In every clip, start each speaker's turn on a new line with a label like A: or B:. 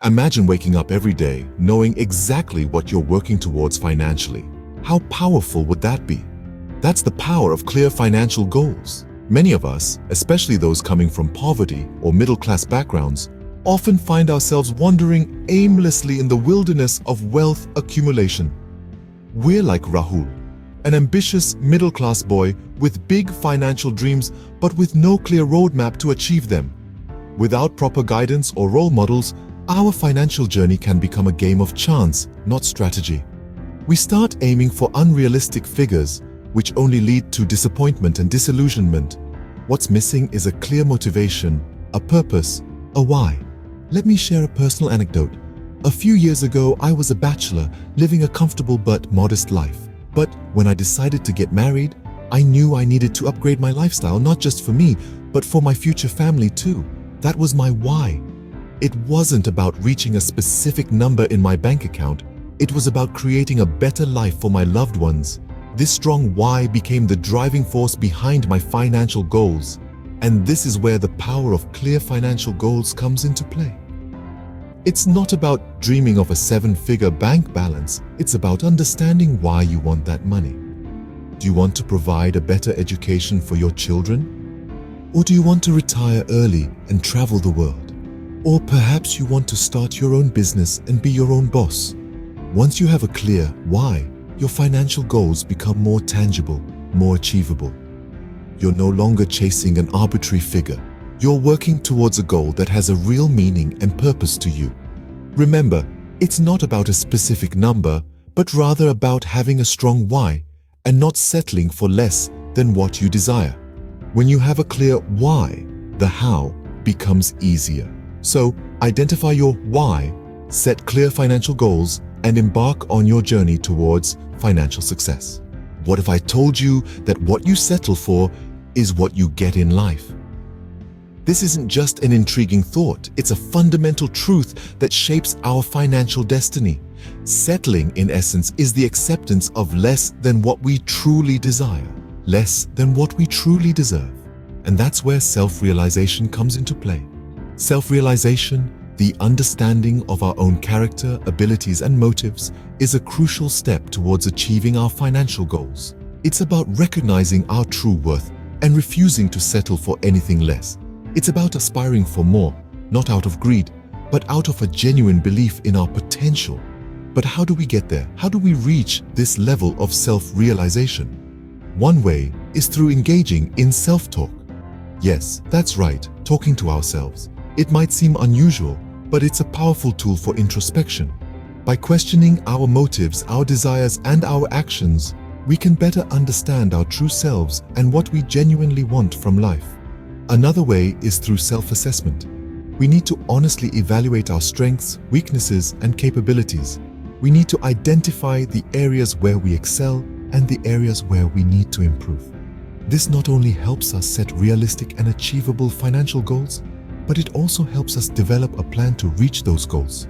A: Imagine waking up every day knowing exactly what you're working towards financially. How powerful would that be? That's the power of clear financial goals. Many of us, especially those coming from poverty or middle-class backgrounds, often find ourselves wandering aimlessly in the wilderness of wealth accumulation. We're like Rahul, an ambitious middle-class boy with big financial dreams but with no clear roadmap to achieve them. Without proper guidance or role models, our financial journey can become a game of chance, not strategy. We start aiming for unrealistic figures, which only lead to disappointment and disillusionment. What's missing is a clear motivation, a purpose, a why. Let me share a personal anecdote. A few years ago, I was a bachelor, living a comfortable but modest life. But when I decided to get married, I knew I needed to upgrade my lifestyle, not just for me, but for my future family too. That was my why. It wasn't about reaching a specific number in my bank account. It was about creating a better life for my loved ones. This strong why became the driving force behind my financial goals. And this is where the power of clear financial goals comes into play. It's not about dreaming of a seven-figure bank balance. It's about understanding why you want that money. Do you want to provide a better education for your children? Or do you want to retire early and travel the world? Or perhaps you want to start your own business and be your own boss. Once you have a clear why, your financial goals become more tangible, more achievable. You're no longer chasing an arbitrary figure. You're working towards a goal that has a real meaning and purpose to you. Remember, it's not about a specific number, but rather about having a strong why and not settling for less than what you desire. When you have a clear why, the how becomes easier. So, identify your why, set clear financial goals, and embark on your journey towards financial success. What if I told you that what you settle for is what you get in life? This isn't just an intriguing thought, it's a fundamental truth that shapes our financial destiny. Settling, in essence, is the acceptance of less than what we truly desire, less than what we truly deserve. And that's where self-realization comes into play. Self-realization, the understanding of our own character, abilities, and motives, is a crucial step towards achieving our financial goals. It's about recognizing our true worth and refusing to settle for anything less. It's about aspiring for more, not out of greed, but out of a genuine belief in our potential. But how do we get there? How do we reach this level of self-realization? One way is through engaging in self-talk. Yes, that's right, talking to ourselves. It might seem unusual, but it's a powerful tool for introspection. By questioning our motives, our desires, and our actions, we can better understand our true selves and what we genuinely want from life. Another way is through self-assessment. We need to honestly evaluate our strengths, weaknesses, and capabilities. We need to identify the areas where we excel and the areas where we need to improve. This not only helps us set realistic and achievable financial goals, but it also helps us develop a plan to reach those goals.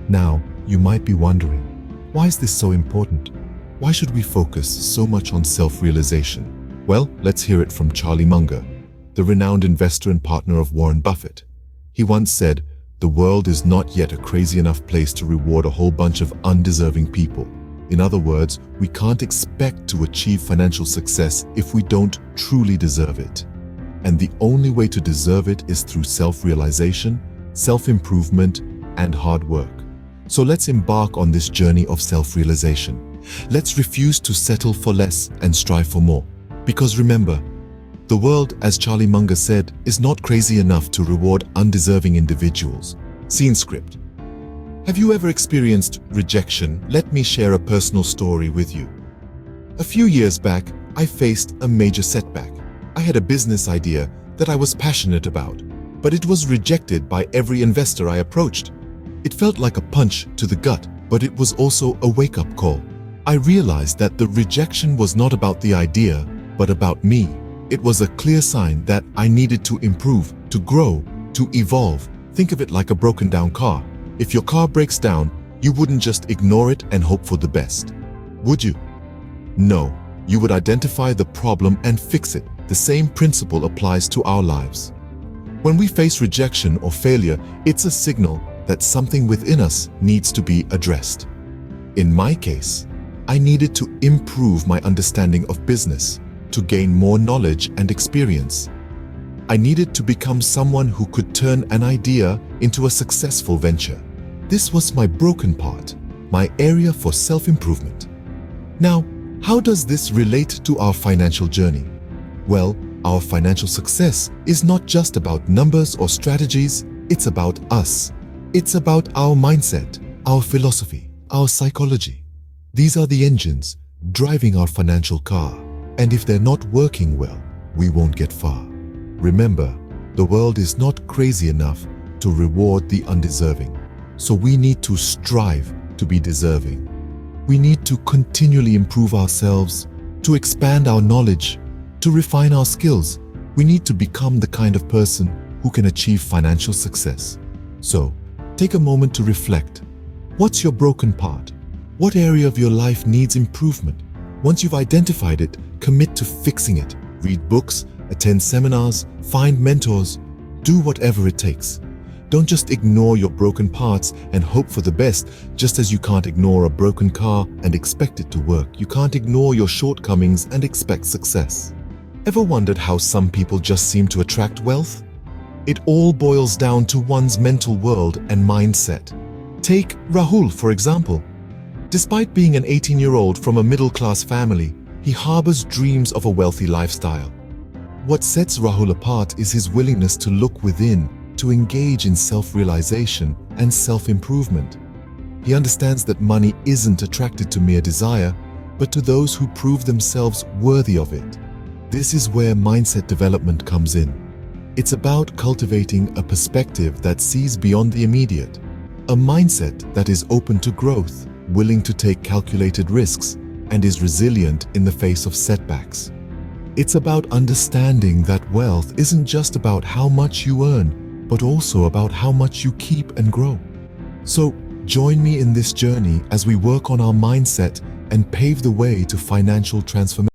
A: Now, you might be wondering, why is this so important? Why should we focus so much on self-realization? Well, let's hear it from Charlie Munger, the renowned investor and partner of Warren Buffett. He once said, "The world is not yet a crazy enough place to reward a whole bunch of undeserving people." In other words, we can't expect to achieve financial success if we don't truly deserve it. And the only way to deserve it is through self-realization, self-improvement, and hard work. So let's embark on this journey of self-realization. Let's refuse to settle for less and strive for more. Because remember, the world, as Charlie Munger said, is not crazy enough to reward undeserving individuals. Scene script. Have you ever experienced rejection? Let me share a personal story with you. A few years back, I faced a major setback. I had a business idea that I was passionate about, but it was rejected by every investor I approached. It felt like a punch to the gut, but it was also a wake-up call. I realized that the rejection was not about the idea, but about me. It was a clear sign that I needed to improve, to grow, to evolve. Think of it like a broken-down car. If your car breaks down, you wouldn't just ignore it and hope for the best, would you? No, you would identify the problem and fix it. The same principle applies to our lives. When we face rejection or failure, it's a signal that something within us needs to be addressed. In my case, I needed to improve my understanding of business, to gain more knowledge and experience. I needed to become someone who could turn an idea into a successful venture. This was my broken part, my area for self-improvement. Now, how does this relate to our financial journey? Well, our financial success is not just about numbers or strategies, it's about us. It's about our mindset, our philosophy, our psychology. These are the engines driving our financial car, and if they're not working well, we won't get far. Remember, the world is not crazy enough to reward the undeserving, so we need to strive to be deserving. We need to continually improve ourselves, to expand our knowledge, to refine our skills. We need to become the kind of person who can achieve financial success. So, take a moment to reflect. What's your broken part? What area of your life needs improvement? Once you've identified it, commit to fixing it. Read books, attend seminars, find mentors, do whatever it takes. Don't just ignore your broken parts and hope for the best, just as you can't ignore a broken car and expect it to work. You can't ignore your shortcomings and expect success. Ever wondered how some people just seem to attract wealth? It all boils down to one's mental world and mindset. Take Rahul, for example. Despite being an 18-year-old from a middle-class family, he harbors dreams of a wealthy lifestyle. What sets Rahul apart is his willingness to look within, to engage in self-realization and self-improvement. He understands that money isn't attracted to mere desire, but to those who prove themselves worthy of it. This is where mindset development comes in. It's about cultivating a perspective that sees beyond the immediate, a mindset that is open to growth, willing to take calculated risks, and is resilient in the face of setbacks. It's about understanding that wealth isn't just about how much you earn, but also about how much you keep and grow. So, join me in this journey as we work on our mindset and pave the way to financial transformation.